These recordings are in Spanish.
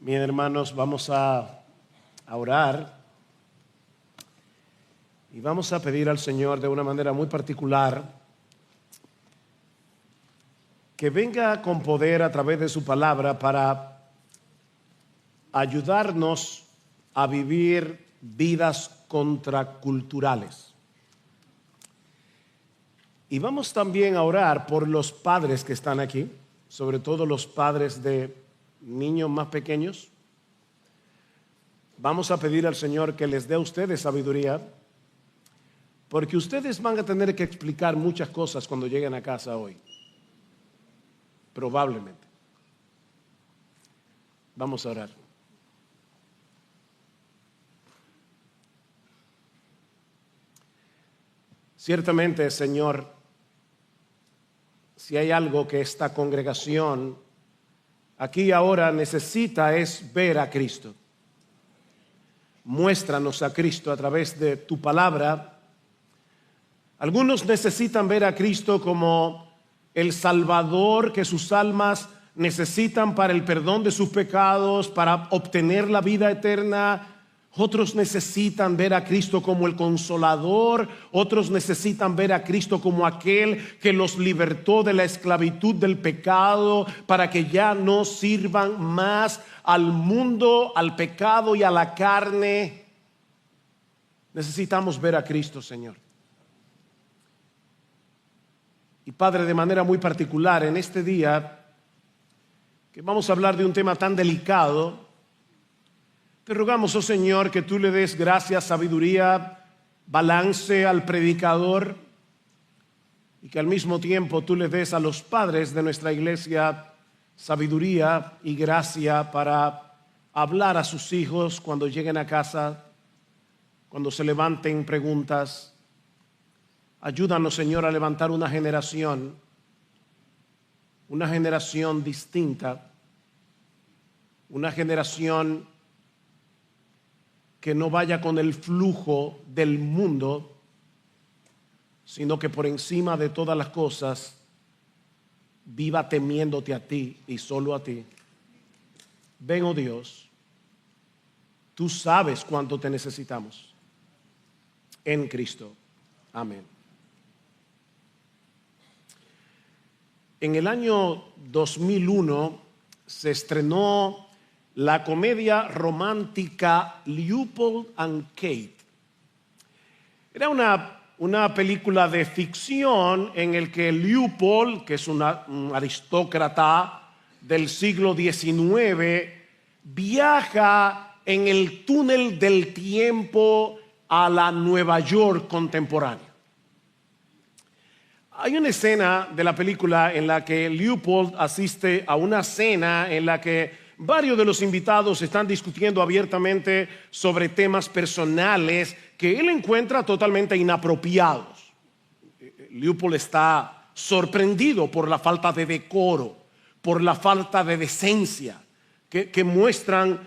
Bien, hermanos, vamos a orar y vamos a pedir al Señor de una manera muy particular que venga con poder a través de su palabra para ayudarnos a vivir vidas contraculturales. Y vamos también a orar por los padres que están aquí, sobre todo los padres de niños más pequeños. Vamos a pedir al Señor que les dé a ustedes sabiduría, porque ustedes van a tener que explicar muchas cosas cuando lleguen a casa hoy, probablemente. Vamos a orar. Ciertamente, Señor, si hay algo que esta congregación aquí y ahora necesita es ver a Cristo. Muéstranos a Cristo a través de tu palabra. Algunos necesitan ver a Cristo como el Salvador que sus almas necesitan para el perdón de sus pecados, para obtener la vida eterna. Otros necesitan ver a Cristo como el Consolador. Otros necesitan ver a Cristo como aquel que los libertó de la esclavitud del pecado para que ya no sirvan más al mundo, al pecado y a la carne. Necesitamos ver a Cristo, Señor. Y Padre, de manera muy particular, en este día que vamos a hablar de un tema tan delicado, te rogamos, oh Señor, que tú le des gracia, sabiduría, balance al predicador y que al mismo tiempo tú le des a los padres de nuestra iglesia sabiduría y gracia para hablar a sus hijos cuando lleguen a casa, cuando se levanten preguntas. Ayúdanos, Señor, a levantar una generación distinta, una generación que no vaya con el flujo del mundo, sino que por encima de todas las cosas viva temiéndote a ti y solo a ti. Ven, oh Dios, tú sabes cuánto te necesitamos. En Cristo. Amén. En el año 2001 se estrenó la comedia romántica Leopold and Kate. Era una película de ficción en el que Leopold, que es un aristócrata del siglo XIX, viaja en el túnel del tiempo a la Nueva York contemporánea. Hay una escena de la película en la que Leopold asiste a una cena en la que varios de los invitados están discutiendo abiertamente sobre temas personales que él encuentra totalmente inapropiados. Leopold está sorprendido por la falta de decoro, por la falta de decencia que muestran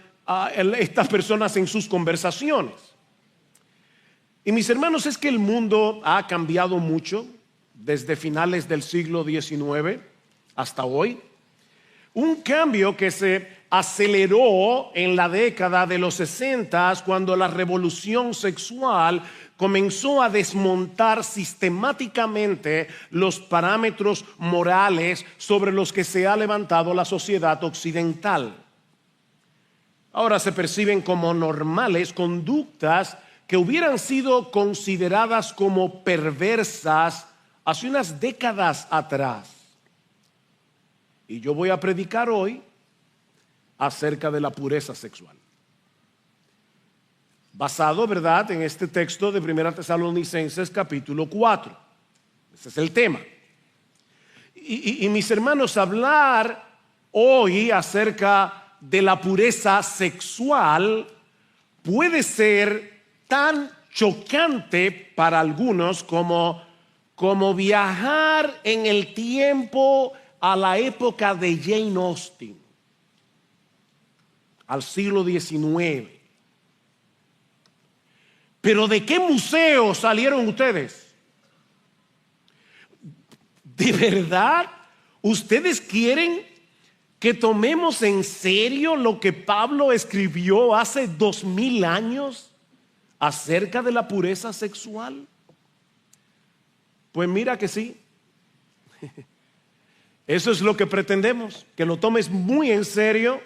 estas personas en sus conversaciones. Y mis hermanos, es que el mundo ha cambiado mucho desde finales del siglo XIX hasta hoy. Un cambio que se aceleró en la década de los 60 cuando la revolución sexual comenzó a desmontar sistemáticamente los parámetros morales sobre los que se ha levantado la sociedad occidental. Ahora se perciben como normales conductas que hubieran sido consideradas como perversas hace unas décadas atrás. Y yo voy a predicar hoy acerca de la pureza sexual. Basado, ¿verdad?, en este texto de 1 Tesalonicenses capítulo 4. Ese es el tema. Y mis hermanos, hablar hoy acerca de la pureza sexual puede ser tan chocante para algunos como viajar en el tiempo a la época de Jane Austen, al siglo XIX. Pero ¿de qué museo salieron ustedes? ¿De verdad ustedes quieren que tomemos en serio lo que Pablo escribió hace 2000 años acerca de la pureza sexual? Pues mira que sí. Eso es lo que pretendemos, que lo tomes muy en serio,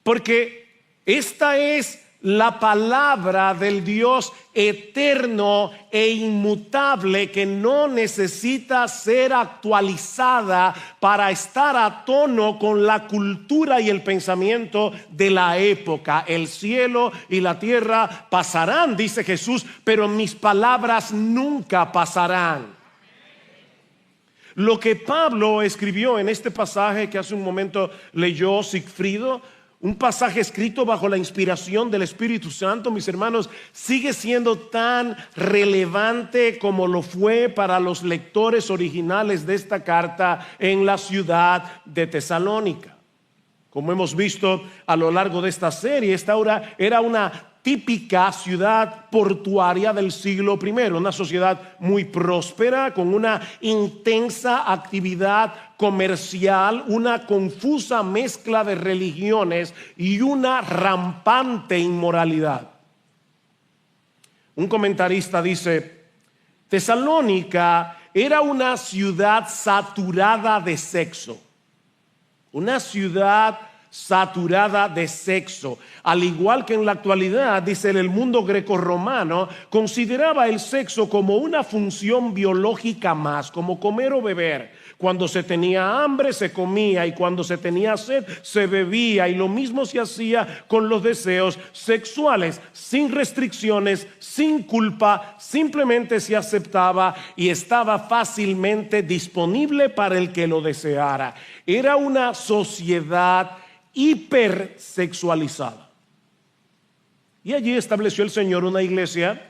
porque esta es la palabra del Dios eterno e inmutable, que no necesita ser actualizada para estar a tono con la cultura y el pensamiento de la época. El cielo y la tierra pasarán, dice Jesús, pero mis palabras nunca pasarán. Lo que Pablo escribió en este pasaje que hace un momento leyó Sigfrido, un pasaje escrito bajo la inspiración del Espíritu Santo, mis hermanos, sigue siendo tan relevante como lo fue para los lectores originales de esta carta en la ciudad de Tesalónica. Como hemos visto a lo largo de esta serie, esta era una típica ciudad portuaria del siglo I, una sociedad muy próspera, con una intensa actividad comercial, una confusa mezcla de religiones y una rampante inmoralidad. Un comentarista dice: Tesalónica era una ciudad saturada de sexo, una ciudad saturada de sexo. Al igual que en la actualidad, dice, el mundo grecorromano consideraba el sexo como una función biológica más, como comer o beber. Cuando se tenía hambre se comía, y cuando se tenía sed se bebía, y lo mismo se hacía con los deseos sexuales, sin restricciones, sin culpa, simplemente se aceptaba y estaba fácilmente disponible para el que lo deseara. Era una sociedad hipersexualizada. Y allí estableció el Señor una iglesia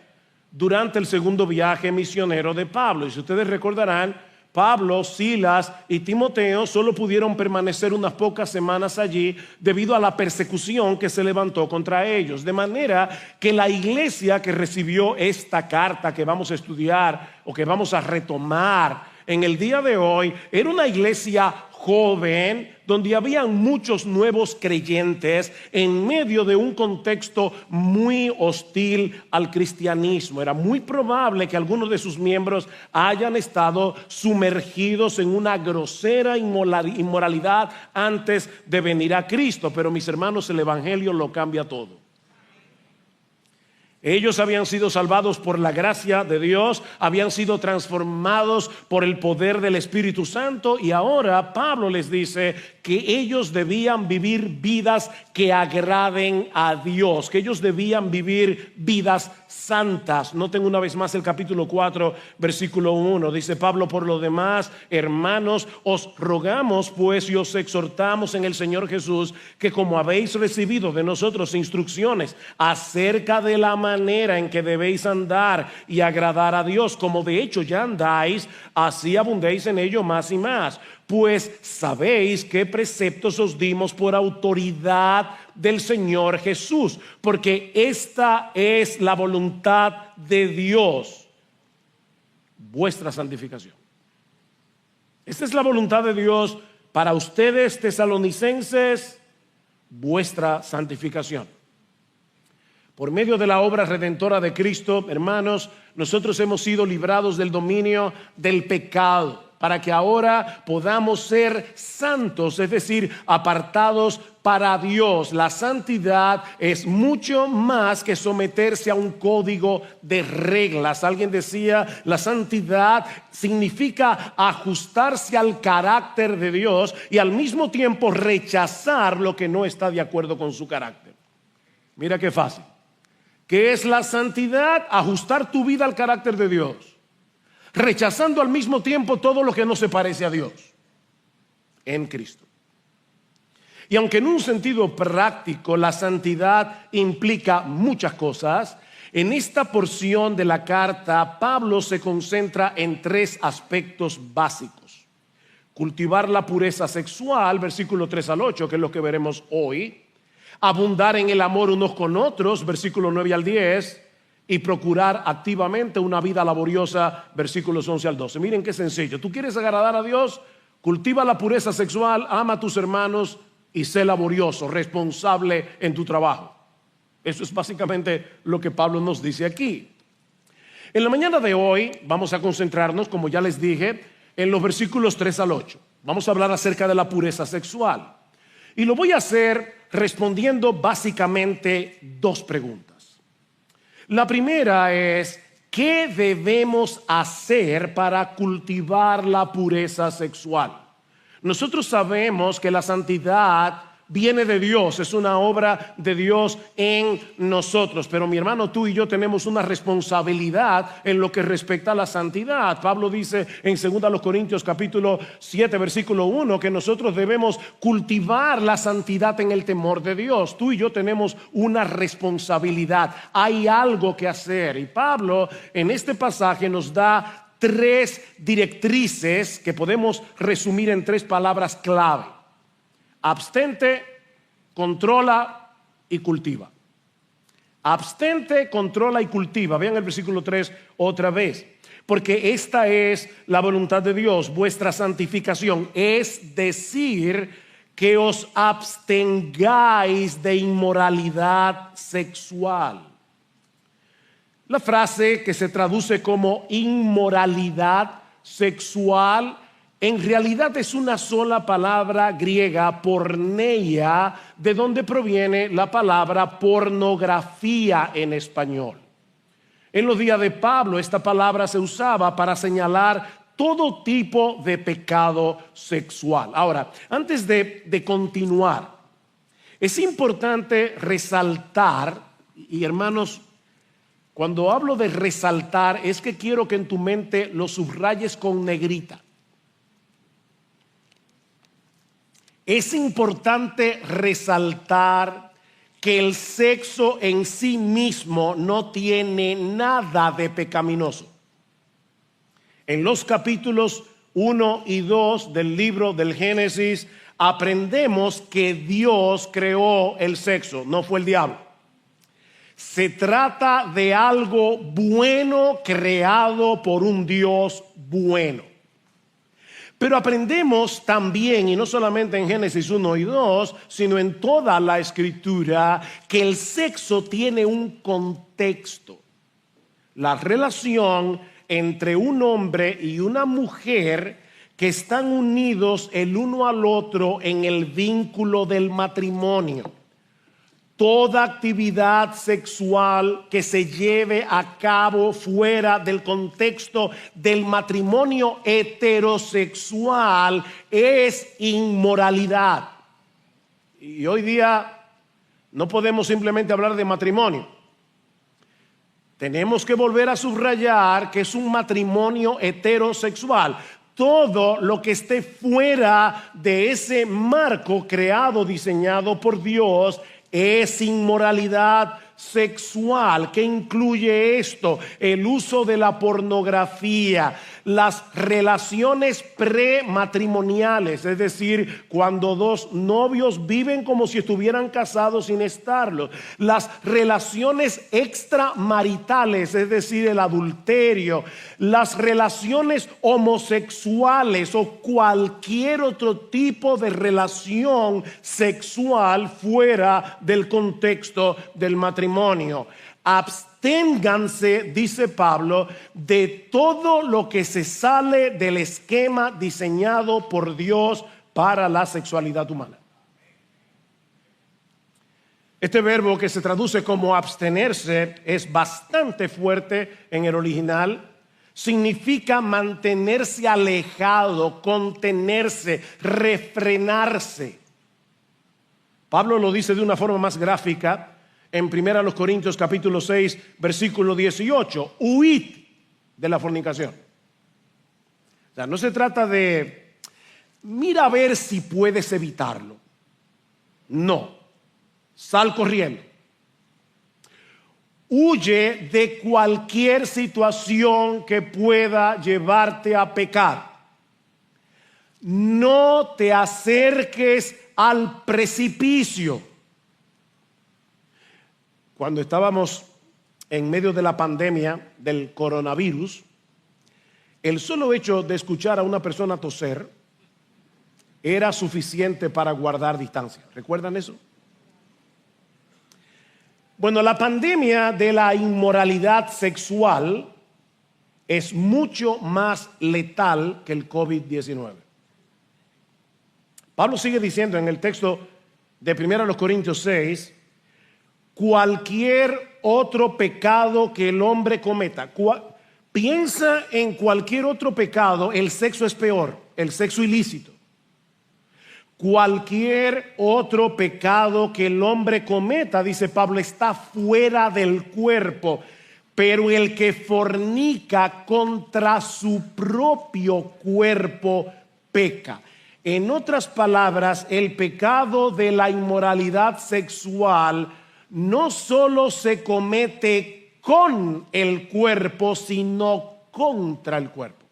durante el segundo viaje misionero de Pablo. Y si ustedes recordarán, Pablo, Silas y Timoteo solo pudieron permanecer unas pocas semanas allí debido a la persecución que se levantó contra ellos. De manera que la iglesia que recibió esta carta que vamos a estudiar o que vamos a retomar en el día de hoy era una iglesia joven, donde habían muchos nuevos creyentes en medio de un contexto muy hostil al cristianismo. Era muy probable que algunos de sus miembros hayan estado sumergidos en una grosera inmoralidad antes de venir a Cristo. Pero mis hermanos, el evangelio lo cambia todo. Ellos habían sido salvados por la gracia de Dios, habían sido transformados por el poder del Espíritu Santo, y ahora Pablo les dice que ellos debían vivir vidas que agraden a Dios, que ellos debían vivir vidas santas. Noten una vez más el capítulo 4, versículo 1. Dice Pablo: por lo demás, hermanos, os rogamos pues y os exhortamos en el Señor Jesús, que como habéis recibido de nosotros instrucciones acerca de la manera en que debéis andar y agradar a Dios, como de hecho ya andáis, así abundéis en ello más y más. Pues sabéis qué preceptos os dimos por autoridad del Señor Jesús, porque esta es la voluntad de Dios, vuestra santificación. Esta es la voluntad de Dios para ustedes, tesalonicenses, vuestra santificación. Por medio de la obra redentora de Cristo, hermanos, nosotros hemos sido librados del dominio del pecado, para que ahora podamos ser santos, es decir, apartados para Dios. La santidad es mucho más que someterse a un código de reglas. Alguien decía, la santidad significa ajustarse al carácter de Dios y al mismo tiempo rechazar lo que no está de acuerdo con su carácter. Mira qué fácil. ¿Qué es la santidad? Ajustar tu vida al carácter de Dios, rechazando al mismo tiempo todo lo que no se parece a Dios en Cristo. Y aunque en un sentido práctico la santidad implica muchas cosas, en esta porción de la carta Pablo se concentra en tres aspectos básicos: cultivar la pureza sexual, versículo 3 al 8, que es lo que veremos hoy; abundar en el amor unos con otros, versículo 9 al 10; y procurar activamente una vida laboriosa, versículos 11 al 12. Miren qué sencillo. ¿Tú quieres agradar a Dios? Cultiva la pureza sexual, ama a tus hermanos y sé laborioso, responsable en tu trabajo. Eso es básicamente lo que Pablo nos dice aquí. En la mañana de hoy vamos a concentrarnos, como ya les dije, en los versículos 3 al 8. Vamos a hablar acerca de la pureza sexual. Y lo voy a hacer respondiendo básicamente dos preguntas. La primera es, ¿qué debemos hacer para cultivar la pureza sexual? Nosotros sabemos que la santidad viene de Dios, es una obra de Dios en nosotros. Pero mi hermano, tú y yo tenemos una responsabilidad en lo que respecta a la santidad. Pablo dice en 2 Corintios capítulo 7 versículo 1 que nosotros debemos cultivar la santidad en el temor de Dios. Tú y yo tenemos una responsabilidad, hay algo que hacer. Y Pablo en este pasaje nos da tres directrices que podemos resumir en tres palabras clave: abstente, controla y cultiva. Abstente, controla y cultiva. Vean el versículo 3 otra vez. Porque esta es la voluntad de Dios, vuestra santificación, es decir, que os abstengáis de inmoralidad sexual. La frase que se traduce como inmoralidad sexual en realidad es una sola palabra griega, porneia, de donde proviene la palabra pornografía en español. En los días de Pablo esta palabra se usaba para señalar todo tipo de pecado sexual. Ahora, antes de continuar, es importante resaltar, y hermanos, cuando hablo de resaltar es que quiero que en tu mente lo subrayes con negrita. Es importante resaltar que el sexo en sí mismo no tiene nada de pecaminoso. En los capítulos 1 y 2 del libro del Génesis aprendemos que Dios creó el sexo, no fue el diablo. Se trata de algo bueno creado por un Dios bueno. Pero aprendemos también, y no solamente en Génesis 1 y 2, sino en toda la Escritura, que el sexo tiene un contexto. La relación entre un hombre y una mujer que están unidos el uno al otro en el vínculo del matrimonio. Toda actividad sexual que se lleve a cabo fuera del contexto del matrimonio heterosexual es inmoralidad. Y hoy día no podemos simplemente hablar de matrimonio. Tenemos que volver a subrayar que es un matrimonio heterosexual. Todo lo que esté fuera de ese marco creado, diseñado por Dios, es inmoralidad sexual. ¿Qué incluye esto? El uso de la pornografía, las relaciones prematrimoniales, es decir, cuando dos novios viven como si estuvieran casados sin estarlo, las relaciones extramaritales, es decir, el adulterio, las relaciones homosexuales o cualquier otro tipo de relación sexual fuera del contexto del matrimonio. Absténganse, dice Pablo, de todo lo que se sale del esquema diseñado por Dios para la sexualidad humana. Este verbo que se traduce como abstenerse es bastante fuerte en el original. Significa mantenerse alejado, contenerse, refrenarse. Pablo lo dice de una forma más gráfica en 1 Corintios capítulo 6 versículo 18, huid de la fornicación. O sea, no se trata de mira a ver si puedes evitarlo. No, sal corriendo. Huye de cualquier situación que pueda llevarte a pecar. No te acerques al precipicio. Cuando estábamos en medio de la pandemia del coronavirus, el solo hecho de escuchar a una persona toser era suficiente para guardar distancia. ¿Recuerdan eso? Bueno, la pandemia de la inmoralidad sexual es mucho más letal que el COVID-19. Pablo sigue diciendo en el texto de 1 Corintios 6, cualquier otro pecado que el hombre cometa, piensa en cualquier otro pecado, el sexo es peor, el sexo ilícito. Cualquier otro pecado que el hombre cometa, dice Pablo, está fuera del cuerpo, pero el que fornica contra su propio cuerpo peca. En otras palabras, el pecado de la inmoralidad sexual no solo se comete con el cuerpo, sino contra el cuerpo.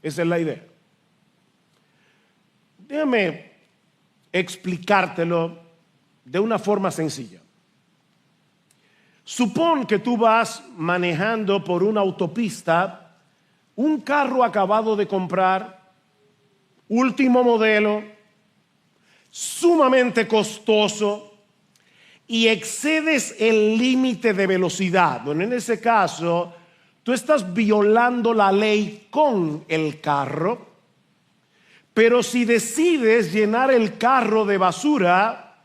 Esa es la idea. Déjame explicártelo de una forma sencilla. Supón que tú vas manejando por una autopista un carro acabado de comprar, último modelo, sumamente costoso, y excedes el límite de velocidad. Bueno, en ese caso, tú estás violando la ley con el carro, pero si decides llenar el carro de basura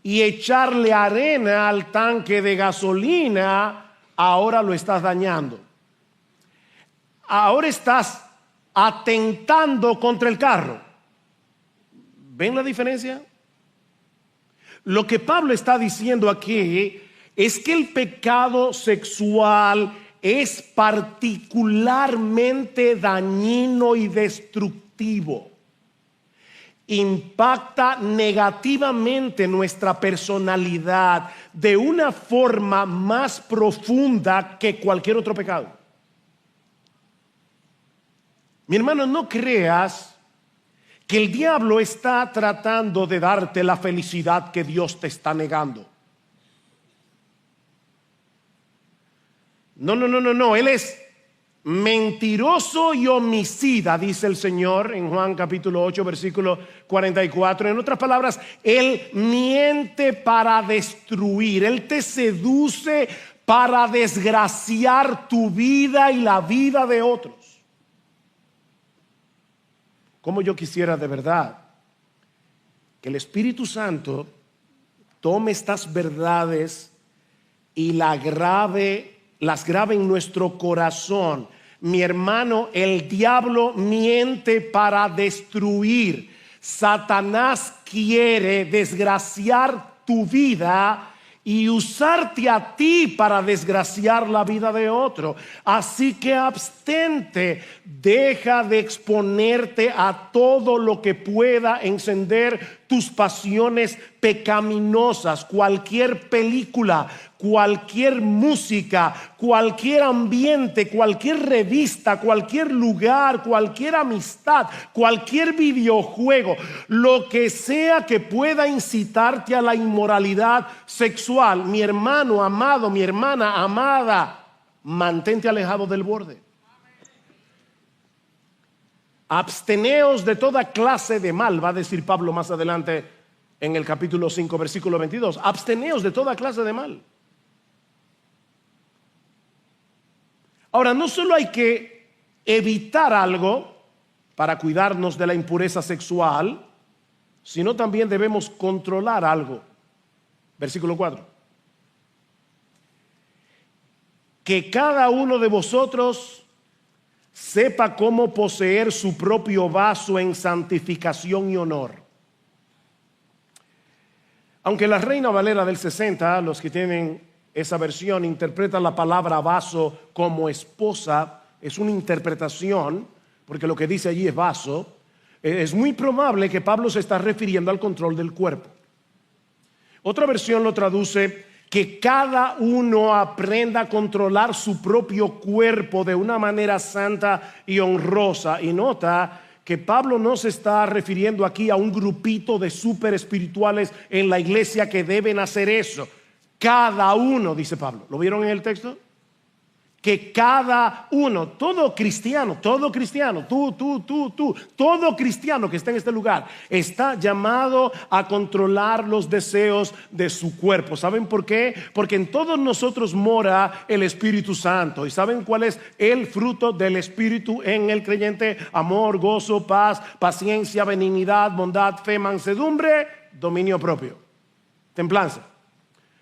y echarle arena al tanque de gasolina, ahora lo estás dañando. Ahora estás atentando contra el carro. ¿Ven la diferencia? Lo que Pablo está diciendo aquí es que el pecado sexual es particularmente dañino y destructivo. Impacta negativamente nuestra personalidad de una forma más profunda que cualquier otro pecado. Mi hermano, no creas que el diablo está tratando de darte la felicidad que Dios te está negando. No. Él es mentiroso y homicida, dice el Señor en Juan capítulo 8, versículo 44. En otras palabras, Él miente para destruir. Él te seduce para desgraciar tu vida y la vida de otros. Como yo quisiera de verdad que el Espíritu Santo tome estas verdades y las grave en nuestro corazón. Mi hermano, el diablo miente para destruir. Satanás quiere desgraciar tu vida y usarte a ti para desgraciar la vida de otro. Así que abstente, deja de exponerte a todo lo que pueda encender tus pasiones pecaminosas. Cualquier película, cualquier música, cualquier ambiente, cualquier revista, cualquier lugar, cualquier amistad, cualquier videojuego, lo que sea que pueda incitarte a la inmoralidad sexual. Mi hermano amado, mi hermana amada, mantente alejado del borde. Absteneos de toda clase de mal, va a decir Pablo más adelante en el capítulo 5, versículo 22. Absteneos de toda clase de mal. Ahora, no solo hay que evitar algo para cuidarnos de la impureza sexual, sino también debemos controlar algo. Versículo 4. Que cada uno de vosotros sepa cómo poseer su propio vaso en santificación y honor. Aunque la Reina Valera del 60, los que tienen esa versión, interpreta la palabra vaso como esposa, es una interpretación, porque lo que dice allí es vaso. Es muy probable que Pablo se está refiriendo al control del cuerpo. Otra versión lo traduce que cada uno aprenda a controlar su propio cuerpo de una manera santa y honrosa. Y nota que Pablo no se está refiriendo aquí a un grupito de súper espirituales en la iglesia que deben hacer eso. Cada uno, dice Pablo. ¿Lo vieron en el texto? que cada uno, todo cristiano, todo cristiano que está en este lugar está llamado a controlar los deseos de su cuerpo. ¿Saben por qué? Porque en todos nosotros mora el Espíritu Santo. ¿Y saben cuál es el fruto del Espíritu en el creyente? Amor, gozo, paz, paciencia, benignidad, bondad, fe, mansedumbre, dominio propio, templanza.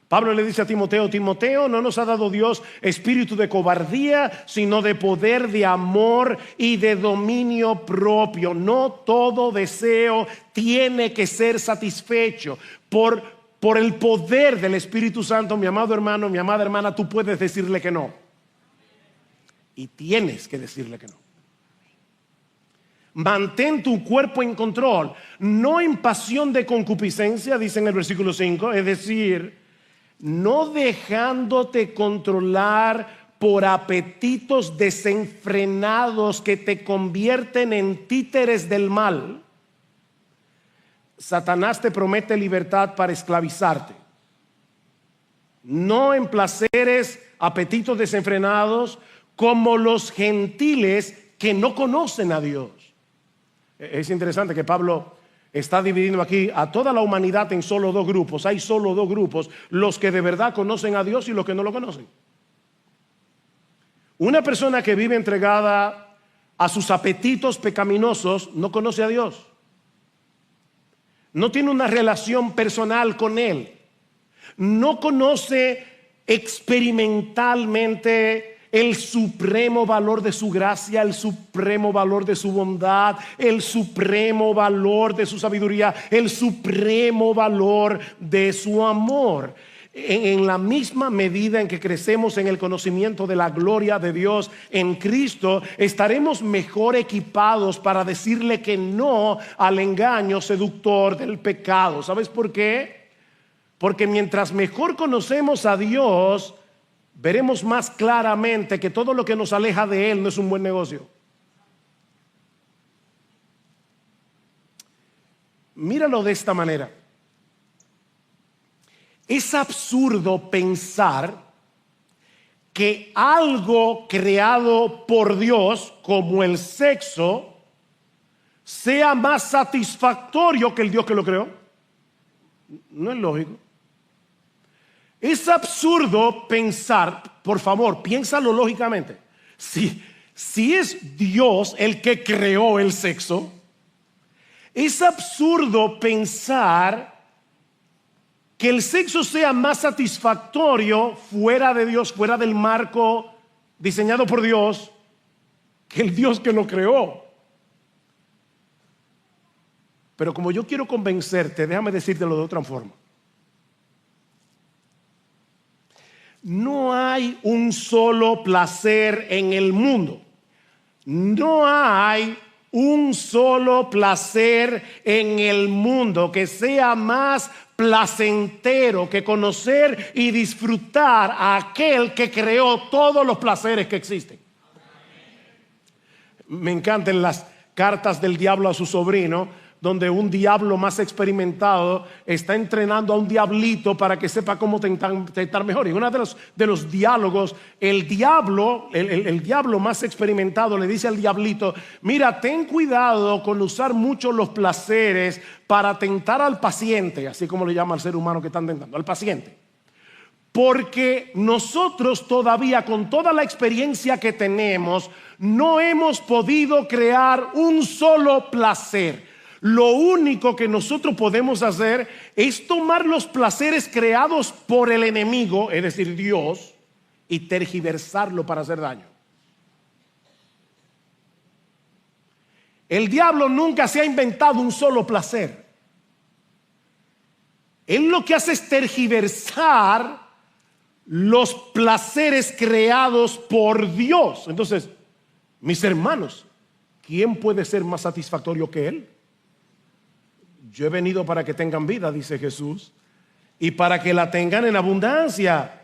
Pablo le dice a Timoteo: Timoteo, no nos ha dado Dios espíritu de cobardía, sino de poder, de amor y de dominio propio. No todo deseo tiene que ser satisfecho por el poder del Espíritu Santo. Mi amado hermano, mi amada hermana, tú puedes decirle que no. Y tienes que decirle que no. Mantén tu cuerpo en control, no en pasión de concupiscencia, dice en el versículo 5, es decir, no dejándote controlar por apetitos desenfrenados que te convierten en títeres del mal. Satanás te promete libertad para esclavizarte, no en placeres, apetitos desenfrenados como los gentiles que no conocen a Dios. Es interesante que Pablo está dividiendo aquí a toda la humanidad en solo dos grupos. Hay solo dos grupos: los que de verdad conocen a Dios y los que no lo conocen. Una persona que vive entregada a sus apetitos pecaminosos no conoce a Dios, no tiene una relación personal con Él, no conoce experimentalmente el supremo valor de su gracia, el supremo valor de su bondad, el supremo valor de su sabiduría, el supremo valor de su amor. En la misma medida en que crecemos en el conocimiento de la gloria de Dios en Cristo, estaremos mejor equipados para decirle que no al engaño seductor del pecado. ¿Sabes por qué? Porque mientras mejor conocemos a Dios, veremos más claramente que todo lo que nos aleja de Él no es un buen negocio. Míralo de esta manera. Es absurdo pensar que algo creado por Dios, como el sexo, sea más satisfactorio que el Dios que lo creó. No es lógico. Es absurdo pensar, por favor, piénsalo lógicamente. Si es Dios el que creó el sexo, es absurdo pensar que el sexo sea más satisfactorio fuera de Dios, fuera del marco diseñado por Dios, que el Dios que lo creó. Pero como yo quiero convencerte, déjame decírtelo de otra forma. No hay un solo placer en el mundo. No hay un solo placer en el mundo que sea más placentero que conocer y disfrutar a aquel que creó todos los placeres que existen. Me encantan las cartas del diablo a su sobrino, donde un diablo más experimentado está entrenando a un diablito para que sepa cómo tentar mejor. Y uno de los diálogos, el diablo más experimentado le dice al diablito: mira, ten cuidado con usar mucho los placeres para tentar al paciente, así como le llama al ser humano que están tentando, al paciente. Porque nosotros todavía, con toda la experiencia que tenemos, no hemos podido crear un solo placer. Lo único que nosotros podemos hacer es tomar los placeres creados por el enemigo, es decir, Dios, y tergiversarlo para hacer daño. El diablo nunca se ha inventado un solo placer. Él lo que hace es tergiversar los placeres creados por Dios. Entonces, mis hermanos, ¿quién puede ser más satisfactorio que Él? Yo he venido para que tengan vida, dice Jesús, y para que la tengan en abundancia.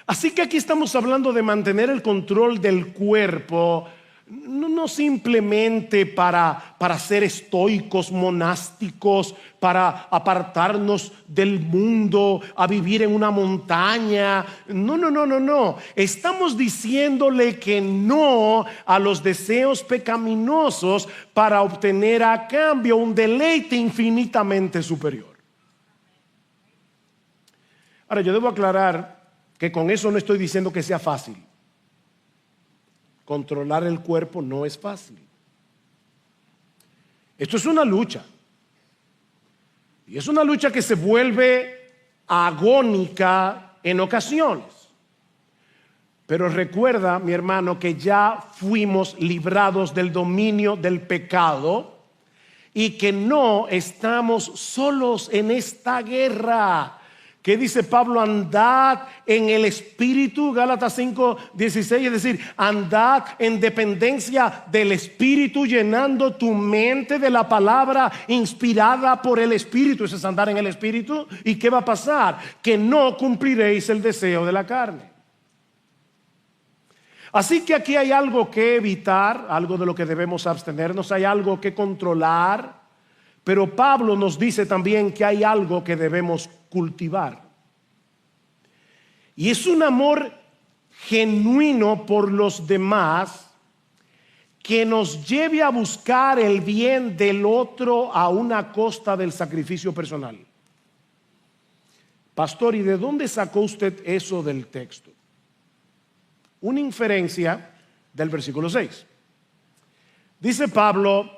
Así que aquí estamos hablando de mantener el control del cuerpo, no simplemente para ser estoicos, monásticos, para apartarnos del mundo, a vivir en una montaña. No. Estamos diciéndole que no a los deseos pecaminosos para obtener a cambio un deleite infinitamente superior. Ahora, yo debo aclarar que con eso no estoy diciendo que sea fácil. Controlar el cuerpo no es fácil. Esto es una lucha. Y es una lucha que se vuelve agónica en ocasiones. Pero recuerda, mi hermano, que ya fuimos librados del dominio del pecado y que no estamos solos en esta guerra. ¿Qué dice Pablo? Andad en el Espíritu, Gálatas 5:16, es decir, andad en dependencia del Espíritu, llenando tu mente de la palabra inspirada por el Espíritu. Eso es andar en el Espíritu. ¿Y qué va a pasar? Que no cumpliréis el deseo de la carne. Así que aquí hay algo que evitar, algo de lo que debemos abstenernos, hay algo que controlar. Pero Pablo nos dice también que hay algo que debemos cultivar. Y es un amor genuino por los demás que nos lleve a buscar el bien del otro a una costa del sacrificio personal. Pastor, ¿y de dónde sacó usted eso del texto? Una inferencia del versículo 6. Dice Pablo: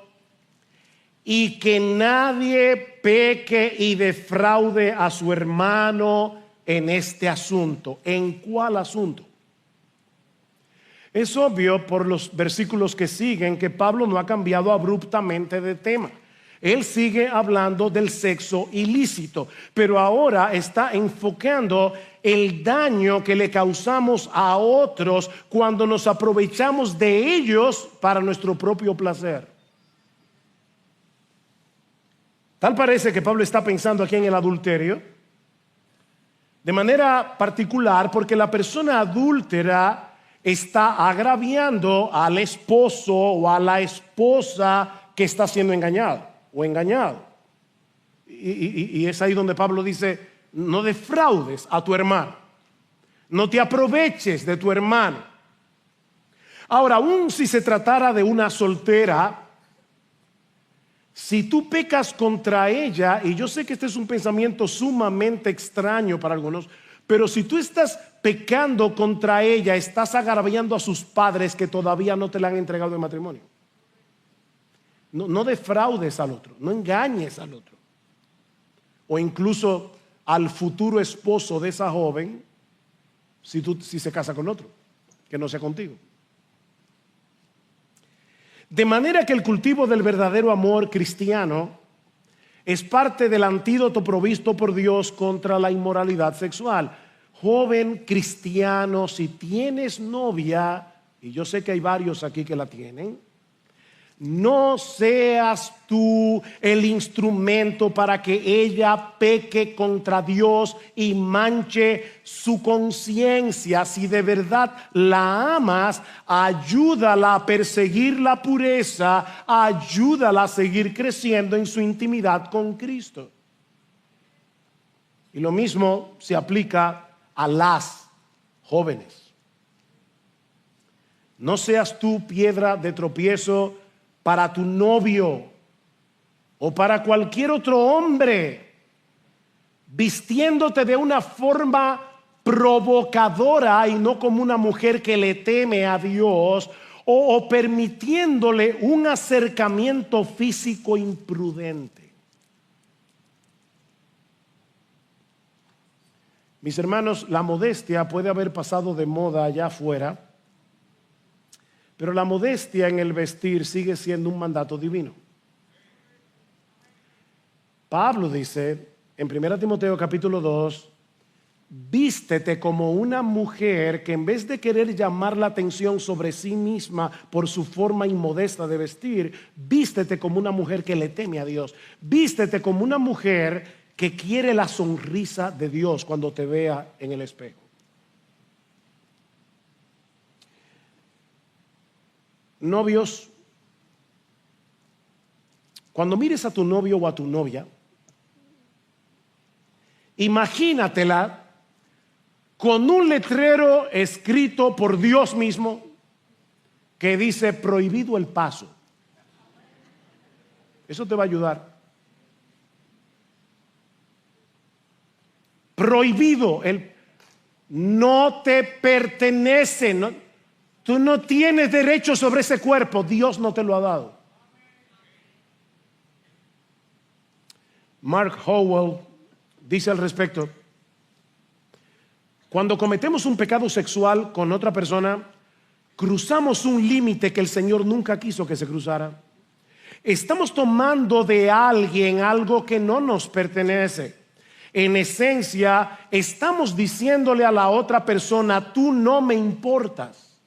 y que nadie peque y defraude a su hermano en este asunto. ¿En cuál asunto? Es obvio por los versículos que siguen que Pablo no ha cambiado abruptamente de tema. Él sigue hablando del sexo ilícito, pero ahora está enfocando el daño que le causamos a otros cuando nos aprovechamos de ellos para nuestro propio placer. Tal parece que Pablo está pensando aquí en el adulterio de manera particular, porque la persona adúltera está agraviando al esposo o a la esposa que está siendo engañado o engañado. Y es ahí donde Pablo dice: no defraudes a tu hermano, no te aproveches de tu hermano. Ahora, aun si se tratara de una soltera, si tú pecas contra ella, y yo sé que este es un pensamiento sumamente extraño para algunos, pero si tú estás pecando contra ella, estás agraviando a sus padres que todavía no te la han entregado en matrimonio. No defraudes al otro, no engañes al otro. O incluso al futuro esposo de esa joven, si se casa con otro, que no sea contigo. De manera que el cultivo del verdadero amor cristiano es parte del antídoto provisto por Dios contra la inmoralidad sexual. Joven cristiano, si tienes novia, y yo sé que hay varios aquí que la tienen, no seas tú el instrumento para que ella peque contra Dios y manche su conciencia. Si de verdad la amas, ayúdala a perseguir la pureza, ayúdala a seguir creciendo en su intimidad con Cristo. Y lo mismo se aplica a las jóvenes. No seas tú piedra de tropiezo para tu novio o para cualquier otro hombre, vistiéndote de una forma provocadora y no como una mujer que le teme a Dios, o permitiéndole un acercamiento físico imprudente. Mis hermanos, la modestia puede haber pasado de moda allá afuera, pero la modestia en el vestir sigue siendo un mandato divino. Pablo dice en 1 Timoteo capítulo 2: vístete como una mujer que en vez de querer llamar la atención sobre sí misma por su forma inmodesta de vestir, vístete como una mujer que le teme a Dios. Vístete como una mujer que quiere la sonrisa de Dios cuando te vea en el espejo. Novios, cuando mires a tu novio o a tu novia, imagínatela con un letrero escrito por Dios mismo que dice prohibido el paso. Eso te va a ayudar. Prohibido, no te pertenece, tú no tienes derecho sobre ese cuerpo, Dios no te lo ha dado. Mark Howell dice al respecto: cuando cometemos un pecado sexual con otra persona, cruzamos un límite que el Señor nunca quiso que se cruzara. Estamos tomando de alguien algo que no nos pertenece. En esencia, estamos diciéndole a la otra persona: tú no me importas.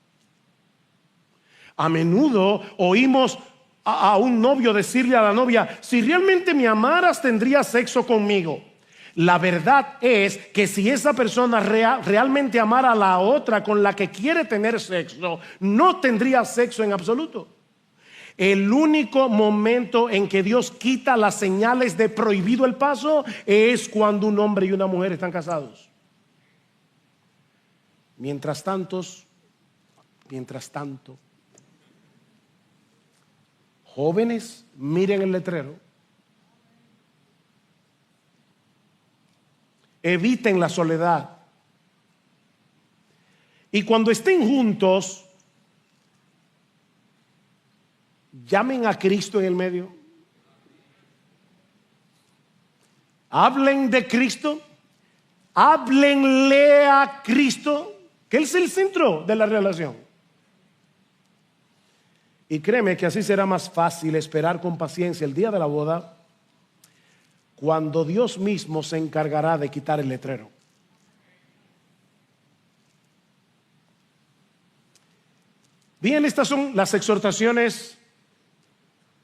A menudo oímos a un novio decirle a la novia: si realmente me amaras, tendrías sexo conmigo. La verdad es que si esa persona realmente amara a la otra con la que quiere tener sexo, no tendría sexo en absoluto. El único momento en que Dios quita las señales de prohibido el paso es cuando un hombre y una mujer están casados. Mientras tanto, jóvenes, miren el letrero. Eviten la soledad. Y cuando estén juntos, llamen a Cristo en el medio. Hablen de Cristo. Háblenle a Cristo, que Él es el centro de la relación. Y créeme que así será más fácil esperar con paciencia el día de la boda, cuando Dios mismo se encargará de quitar el letrero. Bien, estas son las exhortaciones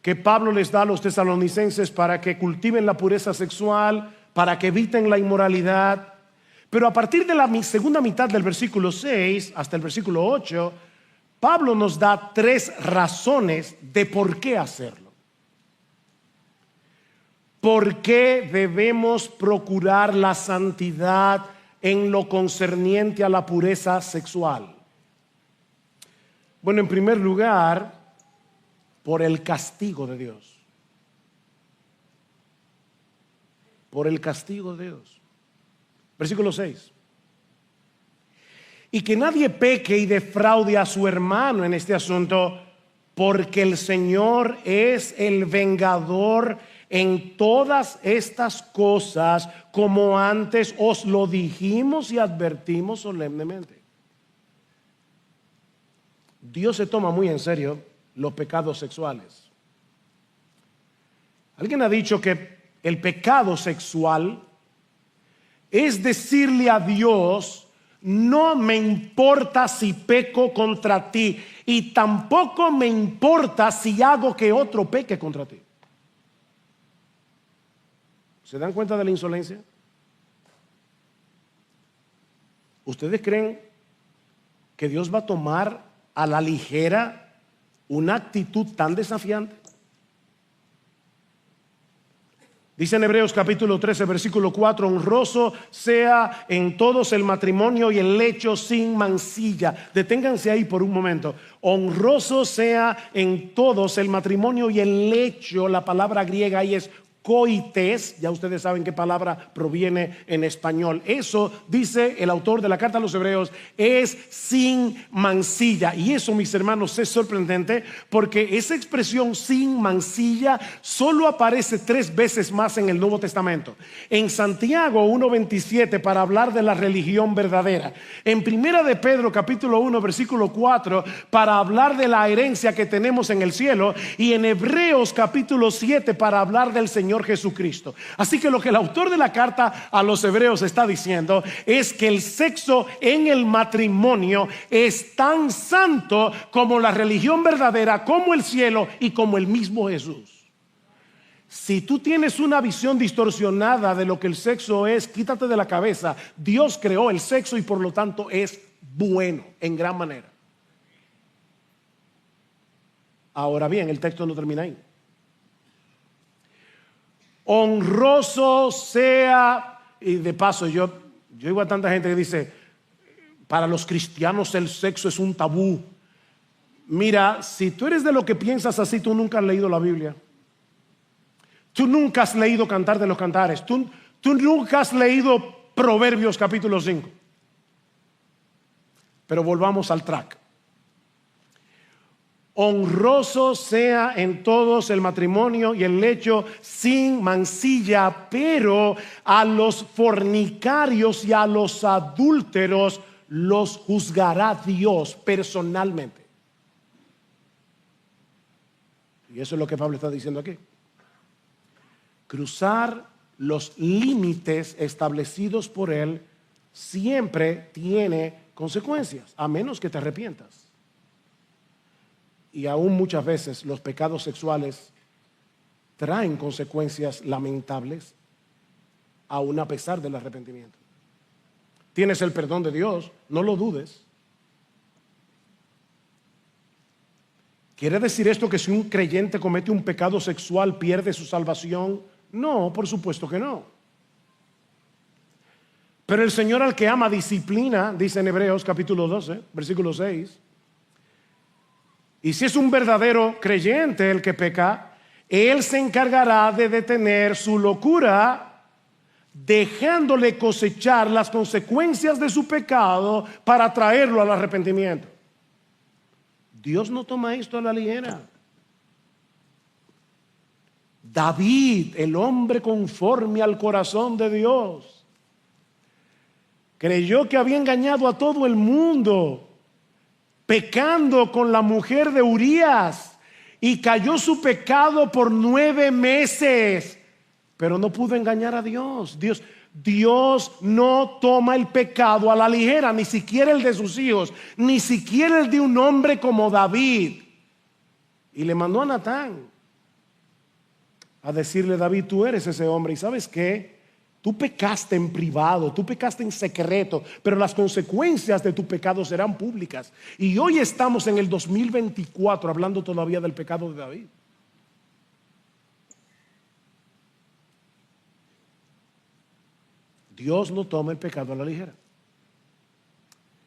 que Pablo les da a los tesalonicenses para que cultiven la pureza sexual, para que eviten la inmoralidad. Pero a partir de la segunda mitad del versículo 6 hasta el versículo 8, Pablo nos da 3 razones de por qué hacerlo. ¿Por qué debemos procurar la santidad en lo concerniente a la pureza sexual? Bueno, en primer lugar, por el castigo de Dios. Por el castigo de Dios. Versículo 6. Y que nadie peque y defraude a su hermano en este asunto, porque el Señor es el vengador en todas estas cosas, como antes os lo dijimos y advertimos solemnemente. Dios se toma muy en serio los pecados sexuales. Alguien ha dicho que el pecado sexual es decirle a Dios: no me importa si peco contra ti, y tampoco me importa si hago que otro peque contra ti. ¿Se dan cuenta de la insolencia? ¿Ustedes creen que Dios va a tomar a la ligera una actitud tan desafiante? Dice en Hebreos capítulo 13 versículo 4: honroso sea en todos el matrimonio y el lecho sin mancilla. Deténganse ahí por un momento. Honroso sea en todos el matrimonio y el lecho. La palabra griega ahí es coites. Ya ustedes saben qué palabra proviene en español. Eso, dice el autor de la carta a los Hebreos, es sin mancilla. Y eso, mis hermanos, es sorprendente, porque esa expresión sin mancilla solo aparece 3 veces más en el Nuevo Testamento. En Santiago 1:27 para hablar de la religión verdadera. En Primera de Pedro capítulo 1 versículo 4 para hablar de la herencia que tenemos en el cielo. Y en Hebreos capítulo 7 para hablar del Señor Jesucristo. Así que lo que el autor de la carta a los Hebreos está diciendo es que el sexo en el matrimonio es tan santo como la religión verdadera, como el cielo y como el mismo Jesús. Si tú tienes una visión distorsionada de lo que el sexo es, quítate de la cabeza. Dios creó el sexo y por lo tanto es bueno en gran manera. Ahora bien, el texto no termina ahí. Honroso sea, y de paso yo digo a tanta gente que dice, para los cristianos el sexo es un tabú. Mira, si tú eres de lo que piensas así, tú nunca has leído la Biblia. Tú nunca has leído Cantar de los Cantares. Tú nunca has leído Proverbios capítulo 5. Pero volvamos al track. Honroso sea en todos el matrimonio y el lecho sin mancilla, pero a los fornicarios y a los adúlteros los juzgará Dios personalmente. Y eso es lo que Pablo está diciendo aquí. Cruzar los límites establecidos por Él siempre tiene consecuencias, a menos que te arrepientas. Y aún muchas veces los pecados sexuales traen consecuencias lamentables, aún a pesar del arrepentimiento. Tienes el perdón de Dios, no lo dudes. ¿Quiere decir esto que si un creyente comete un pecado sexual pierde su salvación? No, por supuesto que no. Pero el Señor al que ama disciplina, dice en Hebreos capítulo 12, versículo 6. Y si es un verdadero creyente el que peca, Él se encargará de detener su locura, dejándole cosechar las consecuencias de su pecado para traerlo al arrepentimiento. Dios no toma esto a la ligera. David, el hombre conforme al corazón de Dios, creyó que había engañado a todo el mundo, pecando con la mujer de Urías, y cayó su pecado por 9 meses, pero no pudo engañar a Dios. Dios no toma el pecado a la ligera, ni siquiera el de sus hijos, ni siquiera el de un hombre como David. Y le mandó a Natán a decirle: David, tú eres ese hombre, y ¿sabes qué? Tú pecaste en privado, tú pecaste en secreto, pero las consecuencias de tu pecado serán públicas. Y hoy estamos en el 2024 hablando todavía del pecado de David. Dios no toma el pecado a la ligera.